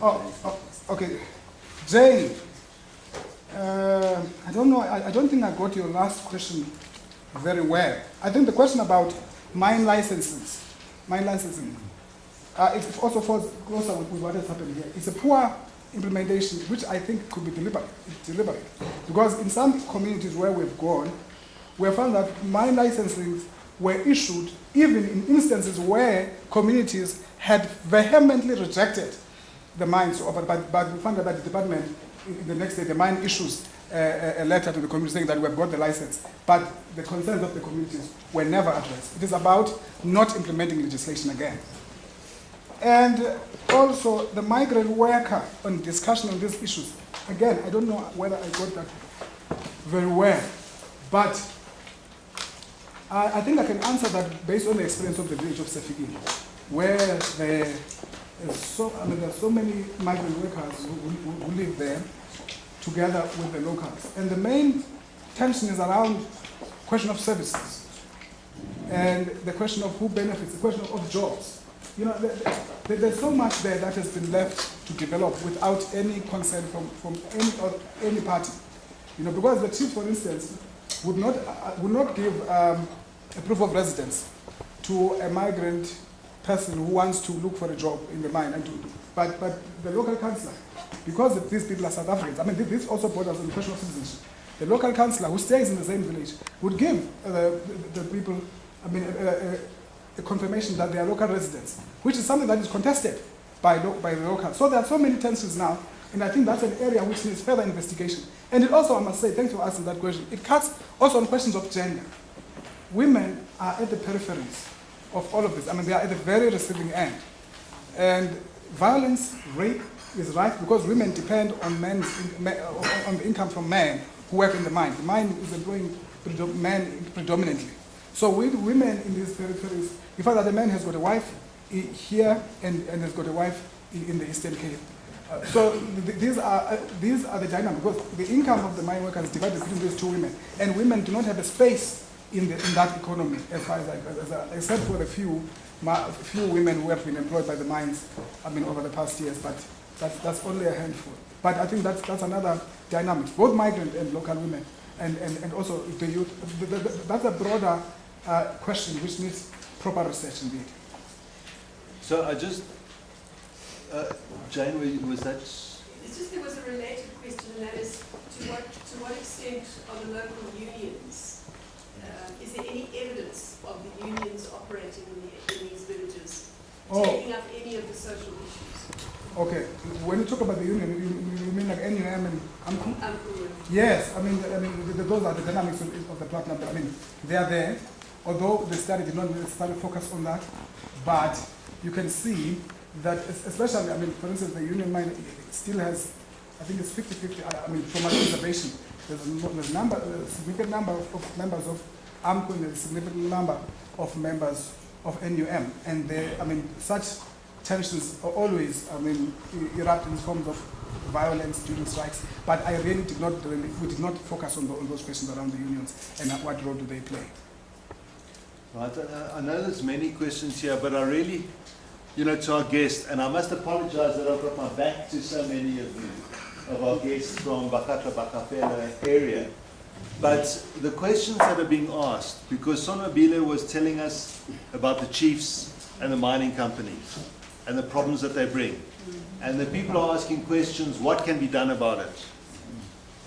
Okay. Jane, I don't know, I don't think I got your last question very well. I think the question about mine licensing, it also falls closer with what has happened here. It's a poor implementation, which I think could be deliberate. Because in some communities where we've gone, we have found that mine licensing were issued even in instances where communities had vehemently rejected the mines, but we found that the department, in the next day, the mine issues a letter to the community saying that we have got the license, but the concerns of the communities were never addressed. It is about not implementing legislation again. And also the migrant worker on discussion on these issues. Again, I don't know whether I got that very well, but I think I can answer that based on the experience of the village of Sefiki, where there are so many migrant workers who live there together with the locals. And the main tension is around the question of services and the question of who benefits, the question of jobs. You know, there's so much there that has been left to develop without any consent from any party. You know, because the chief, for instance, would not give a proof of residence to a migrant person who wants to look for a job in the mine, but the local councillor, because these people are South Africans, I mean, this also borders on the question of citizenship. The local councillor who stays in the same village would give the people, a confirmation that they are local residents, which is something that is contested by the locals. So there are so many tensions now, and I think that's an area which needs further investigation. And it also, I must say, thanks for asking that question, it cuts also on questions of gender. Women are at the peripheries of all of this. I mean, they are at the very receiving end. And violence, rape is right because women depend on on the income from men who work in the mine. The mine is employing men predominantly. So with women in these peripheries, you find that the man has got a wife here and has got a wife in the Eastern Cape. So these are the dynamics, because the income of the mine workers is divided between these two women, and women do not have a space in that economy, as far as except for a few women who have been employed by the mines, over the past years, but that's only a handful. But I think that's another dynamic, both migrant and local women, and also the youth. That's a broader question which needs proper research indeed. So I just, Jane, was that? It's just there was a related question, and that is to what extent are the local unions, is there any evidence of the unions operating in these villages, taking up any of the social issues? Okay, when you talk about the union, you mean like NUM and AMCU? Yes, those are the dynamics of the platinum. They are there, although the study did not necessarily focus on that, but you can see that, especially, for instance, the union mine still has, I think it's 50-50, from my observation, there's a significant number of members of AMCU and a significant number of members of NUM, and such tensions are always, erupt in forms of violence during strikes, but we did not focus on those questions around the unions and what role do they play. Right, I know there's many questions here, but I really, to our guests, and I must apologize that I've got my back to so many of our guests from Bakgatla-ba-Kgafela area. But the questions that are being asked, because Sonwabile was telling us about the chiefs and the mining companies and the problems that they bring. And the people are asking questions, what can be done about it?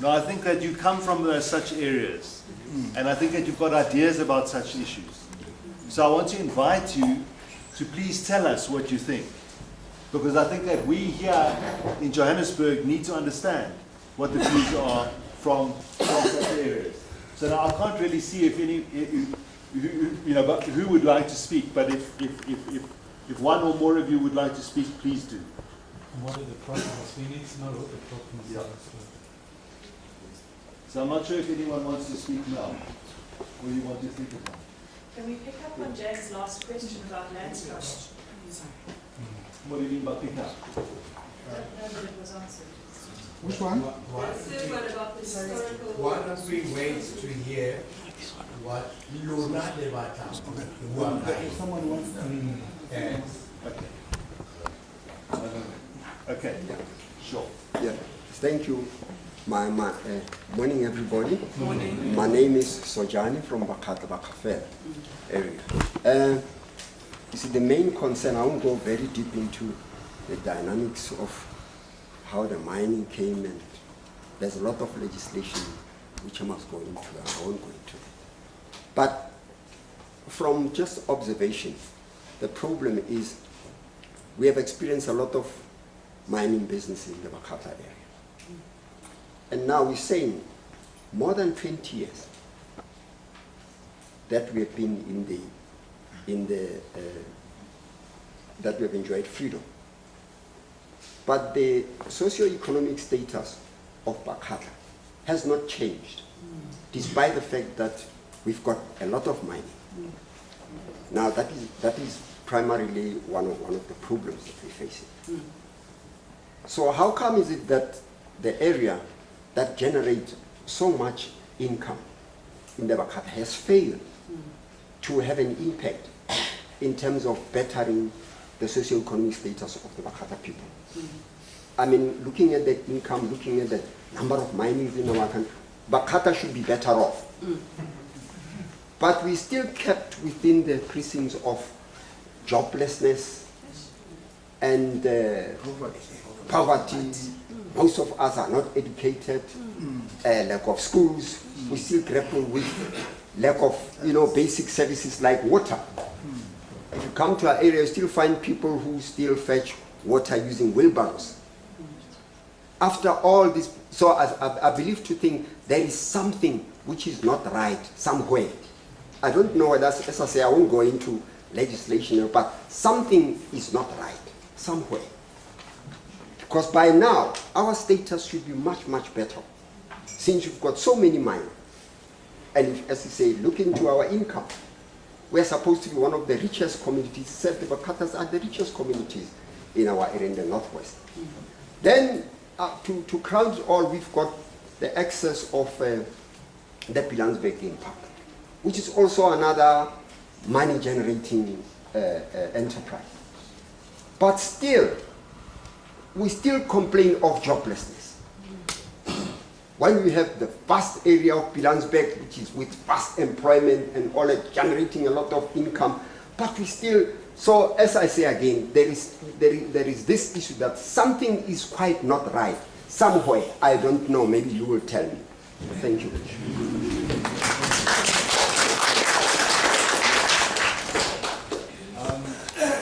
Now, I think that you come from such areas, and I think that you've got ideas about such issues. So I want to invite you to please tell us what you think. Because I think that we here in Johannesburg need to understand what the views are from such areas. So now I can't really see if who would like to speak, but if one or more of you would like to speak, please do. And what are the problems? We need to know what the problems are. So I'm not sure if anyone wants to speak now, or you want to think about it. Can we pick up on Jane's last question about land structure? What do you mean by pick up? That it was answered. Which one? The third one about the historical... Why don't we wait to hear what Luna Devata, Someone wants to... Okay. Okay, Yeah. sure. Yeah, thank you. Morning, everybody. Morning. My name is Sojani from Bakgatla-ba-Kgafela area. You see, the main concern, I won't go very deep into the dynamics of how the mining came, and there's a lot of legislation which I must go into, I won't go into. But from just observation, the problem is we have experienced a lot of mining business in the Bakgatla area. And now we're saying more than 20 years that we have been that we have enjoyed freedom. But the socio-economic status of Bakgatla has not changed, despite the fact that we've got a lot of mining. Now that is primarily one of the problems that we're facing. So how come is it that the area that generates so much income in the Bakgatla has failed to have an impact in terms of bettering the socio-economic status of the Bakgatla people? I mean, looking at the income, looking at the number of minings in our country, Bakgatla should be better off. But we still kept within the precincts of joblessness and poverty. Most of us are not educated, lack of schools. We still grapple with lack of, basic services like water. If you come to our area, you still find people who still fetch water using wheelbarrows. After all this, so I believe to think there is something which is not right somewhere. I don't know whether, as I say, I won't go into legislation, but something is not right somewhere. Because by now, our status should be much, much better. Since you've got so many mines. And if, as you say, look into our income. We're supposed to be one of the richest communities. Except the Bakatlas are the richest communities in our area in the Northwest. Then, to crown it all, we've got the excess of the Pilanesberg Game Park, which is also another money-generating enterprise. But still, we still complain of joblessness. When we have the vast area of Pilanesberg, which is with vast employment and all that, generating a lot of income, but we still, so as I say again, there is this issue that something is quite not right somewhere. I don't know, maybe you will tell me. Thank you.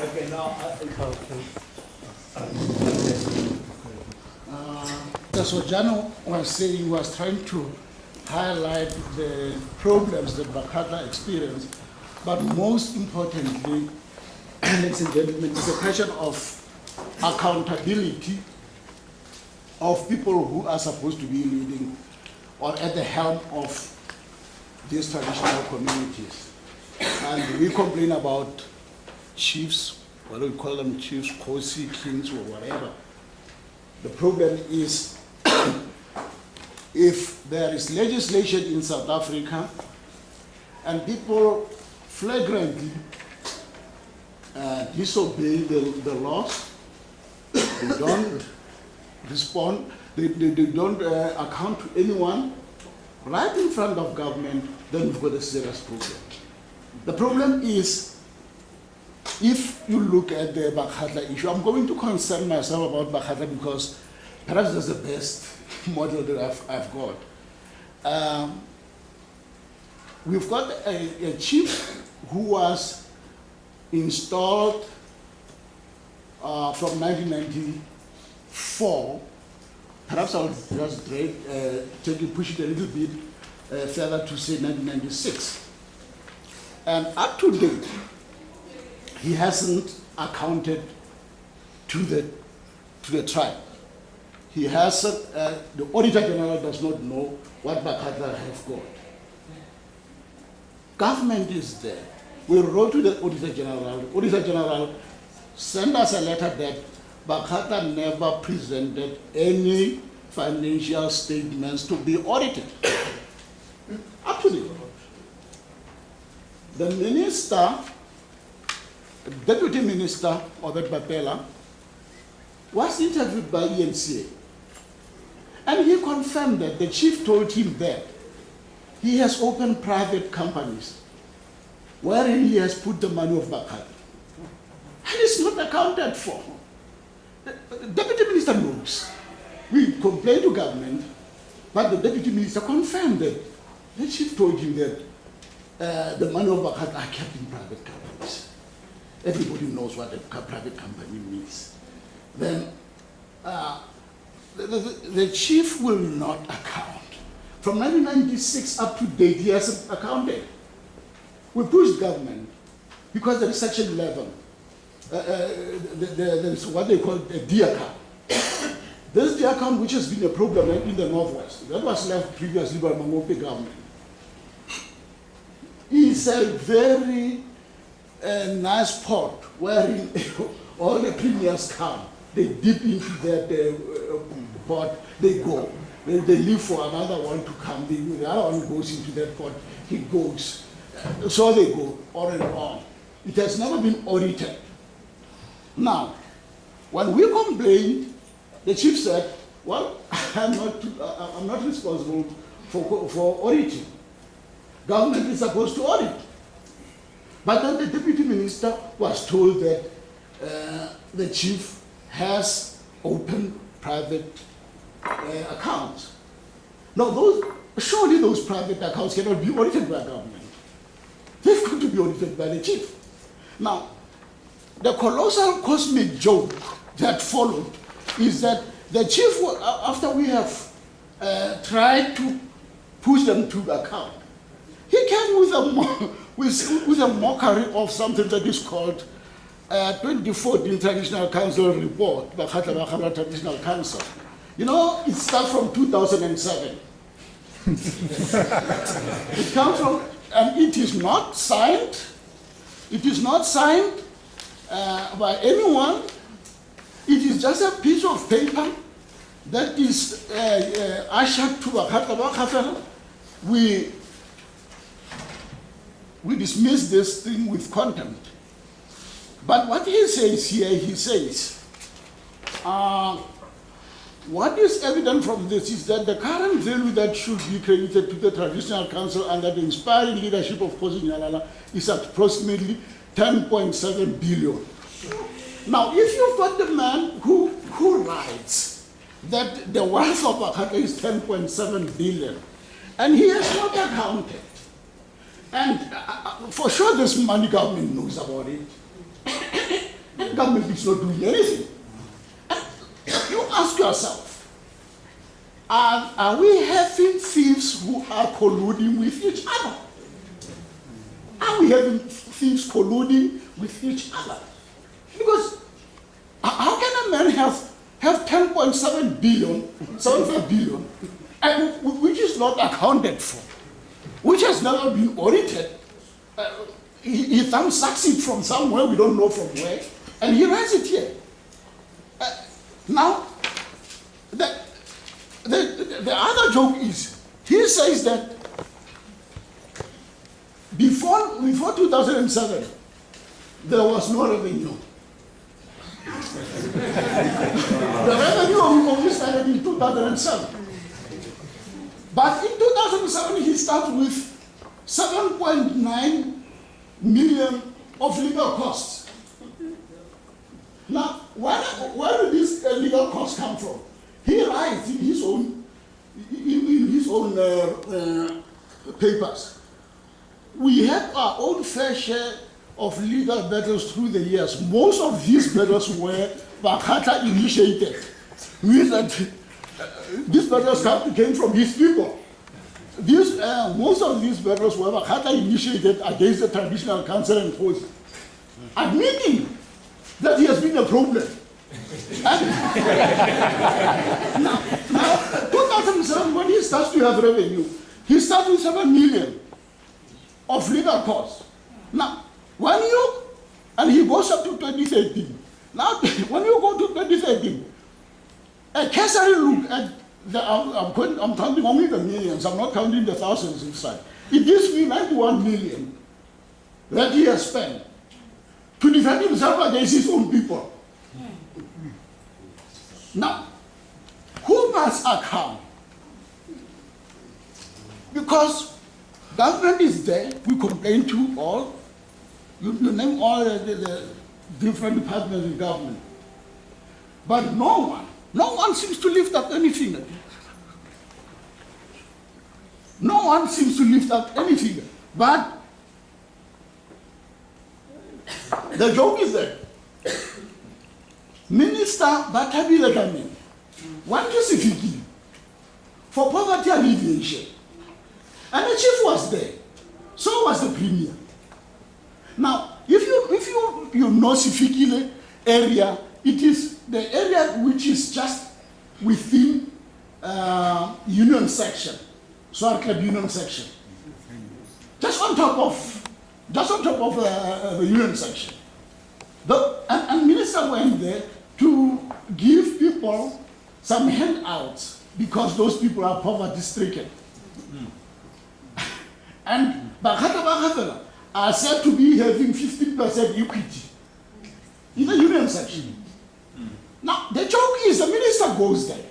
Okay, now Sojano was saying, he was trying to highlight the problems that Bakgatla experienced, but most importantly, ladies and gentlemen, it's a question of accountability of people who are supposed to be leading or at the helm of these traditional communities. And we complain about chiefs, whether we call them chiefs, Kosi, kings, or whatever. The problem is, if there is legislation in South Africa and people flagrantly disobey the laws, they don't respond, they don't account to anyone right in front of government, then we've got a serious problem. The problem is, if you look at the Bakgatla issue, I'm going to concern myself about Bakgatla because perhaps that's the best model that I've got. We've got a chief who was installed from 1994. Perhaps I'll just push it a little bit further to say 1996. And up to date, he hasn't accounted to the tribe. He hasn't, the Auditor General does not know what Bakgatla have got. Government is there. We wrote to the Auditor General. The Auditor General sent us a letter that Bakgatla never presented any financial statements to be audited. Up to date. The minister, Deputy Minister, Obed Bapela, was interviewed by ENCA. And he confirmed that the chief told him that he has opened private companies wherein he has put the money of Bakgatla. And it's not accounted for. The Deputy Minister knows. We complained to government, but the Deputy Minister confirmed that the chief told him that the money of Bakgatla are kept in private companies. Everybody knows what a private company means. Then the chief will not account. From 1996 up to date, he hasn't accounted. We pushed government because there is such a level. There's what they call a D account. There's the account which has been a problem in the Northwest. That was left previously by Mangope government. It's a very nice pot wherein all the premiers come. They dip into that pot, they go. They leave for another one to come. The other one goes into that pot, he goes. So they go on and on. It has never been audited. Now, when we complained, the chief said, well, I'm not responsible for auditing. Government is supposed to audit. But then the deputy minister was told that the chief has opened private accounts. Now, surely those private accounts cannot be audited by government. They've got to be audited by the chief. Now, the colossal cosmic joke that followed is that the chief, after we have tried to push them to account, he came with a mockery of something that is called 2014 Traditional Council Report, Bakgatla-ba-Kgafela Traditional Council. You know, it starts from 2007. It comes from, and it is not signed. It is not signed by anyone. It is just a piece of paper that is ushered to Bakgatla-ba-Kgafela. We dismiss this thing with contempt. But what he says here, he says, what is evident from this is that the current value that should be credited to the Traditional Council under the inspiring leadership of Kosi Nyalala is approximately 10.7 billion. Now, if you've got the man who writes that the wealth of Bakgatla is 10.7 billion, and he has not accounted, and for sure this money government knows about it, and government is not doing anything. You ask yourself, are we having thieves who are colluding with each other? Are we having thieves colluding with each other? Because how can a man have 10.7 billion, 75 billion, and which is not accounted for, which has never been audited? He sucks it from somewhere, we don't know from where, and he writes it here. Now, the other joke is, he says that before 2007, there was no revenue. The revenue only started in 2007. But in 2007, he started with 7.9 million of legal costs. Now, where did this legal costs come from? He writes in his own papers. We had our own fair share of legal battles through the years. Most of these battles were Bakgatla initiated. Means that these battles came from his people. Most of these battles were Bakgatla initiated against the Traditional Council and Kosi, admitting that he has been a problem. Now, 2007, when he starts to have revenue, he starts with 7 million of legal costs. Now, and he goes up to 2013. Now, when you go to 2013, a cursory look at I'm counting only the millions, I'm not counting the thousands inside. It gives me 91 million that he has spent to defend himself against his own people. Now, who must account? Because government is there, we complain to all, you name all the different departments in government. But no one seems to lift up any finger. No one seems to lift up any finger. But the joke is that Minister Bakgatla-ba-Kgafela came in, one specifically for poverty alleviation. And the chief was there. So was the premier. Now, if you know Sifikile area, it is the area which is just within Union section, SWOP Club Union section, just on top of the Union section. And Minister went there to give people some handouts because those people are poverty stricken. And Bakgatla-ba-Kgafela are said to be having 15% equity in the Union section. Now, the joke is the minister goes there.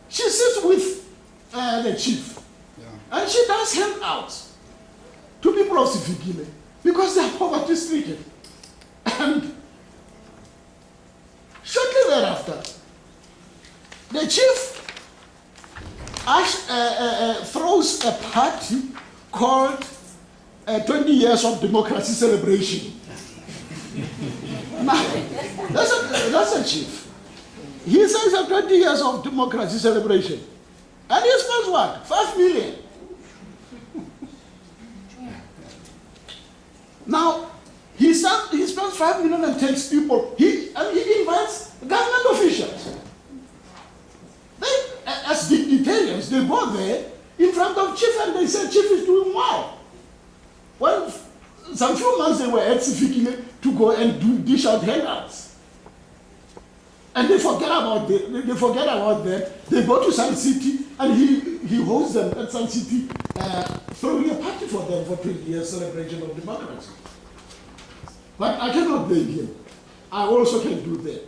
She sits with the chief. And she does handouts to people of Sifikile because they are poverty stricken. And shortly thereafter, the chief throws a party called 20 Years of Democracy Celebration. Now, that's a chief. He says a 20 Years of Democracy Celebration. And he spends what? 5 million. Now, he spends 5 million and takes people. He invites government officials. They, as dignitarians, they go there in front of chief and they say chief is doing well. Well, some few months they were at Sifikile to go and dish out handouts. And they forget about that. They go to Sun City and he hosts them at Sun City, throwing a party for them for 20 years celebration of democracy. But I cannot blame him. I also can do that.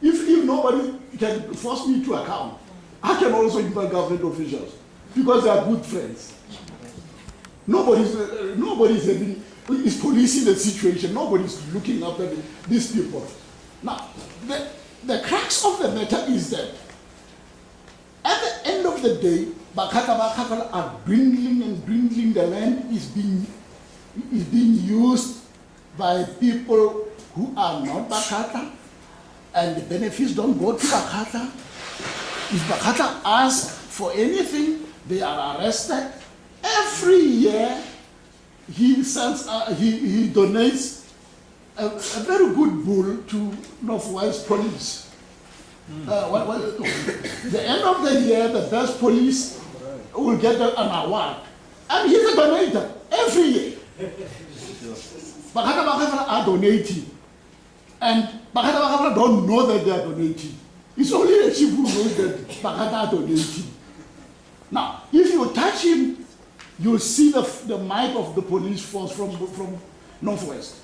If nobody can force me to account, I can also invite government officials because they are good friends. Nobody's is policing the situation. Nobody's looking after these people. Now, the crux of the matter is that at the end of the day, Bakgatla-ba-Kgafela are dwindling and dwindling. The land is being used by people who are not Bakgatla, and the benefits don't go to Bakgatla. If Bakgatla asks for anything, they are arrested. Every year, he donates a very good bull to Northwest Police. The end of the year, the best police will get an award. And he's a donator every year. Bakgatla-ba-Kgafela are donating. And Bakgatla-ba-Kgafela don't know that they are donating. It's only the chief who knows that Bakgatla are donating. Now, if you touch him, you'll see the might of the police force from Northwest.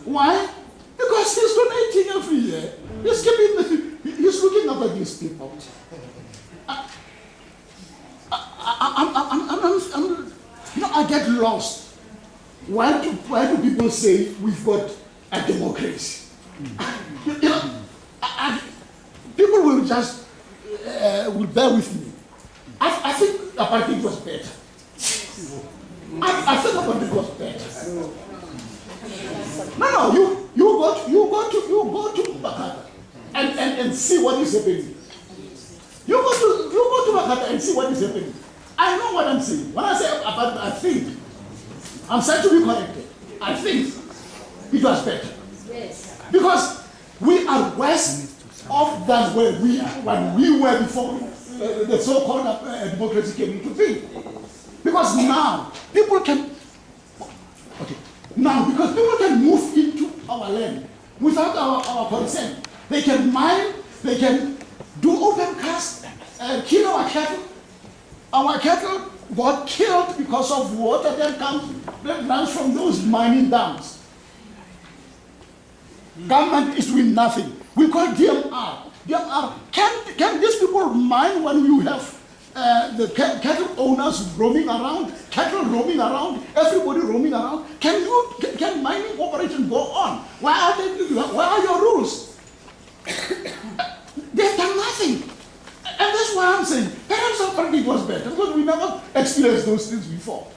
Why? Because he's donating every year. He's looking after these people. I get lost. Why do people say we've got a democracy? People will just will bear with me. I think apartheid was better. I think apartheid was better. No, you go to Bakgatla and see what is happening. You go to Bakgatla and see what is happening. I know what I'm saying. When I say apartheid, I think I'm said to be corrected. I think it was better. Yes. Because we are west of than when we were before the so-called democracy came into being. Because now people can move into our land without our consent. They can mine, they can do open cast, kill our cattle. Our cattle got killed because of water that runs from those mining dams. Government is doing nothing. We call DMR. DMR, can these people mind when you have the cattle owners roaming around, cattle roaming around, everybody roaming around? Can mining operation go on? Where are your rules? They've done nothing. And that's why I'm saying, perhaps apparently it was better, because we never experienced those things before.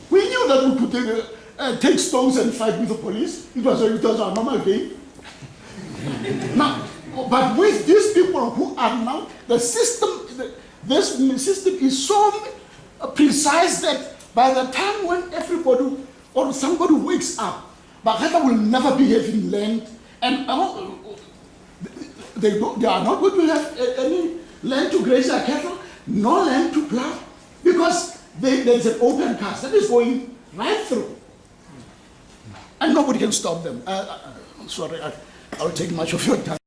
We knew that we could take stones and fight with the police. It was our normal game. Now, but with these people who are now, the system, this system is so precise that by the time when everybody or somebody wakes up, Bakgatla will never be having land, and they are not going to have any land to graze their cattle, no land to plow, because there's an open cast that is going right through. And nobody can stop them. Sorry, I'll take much of your time.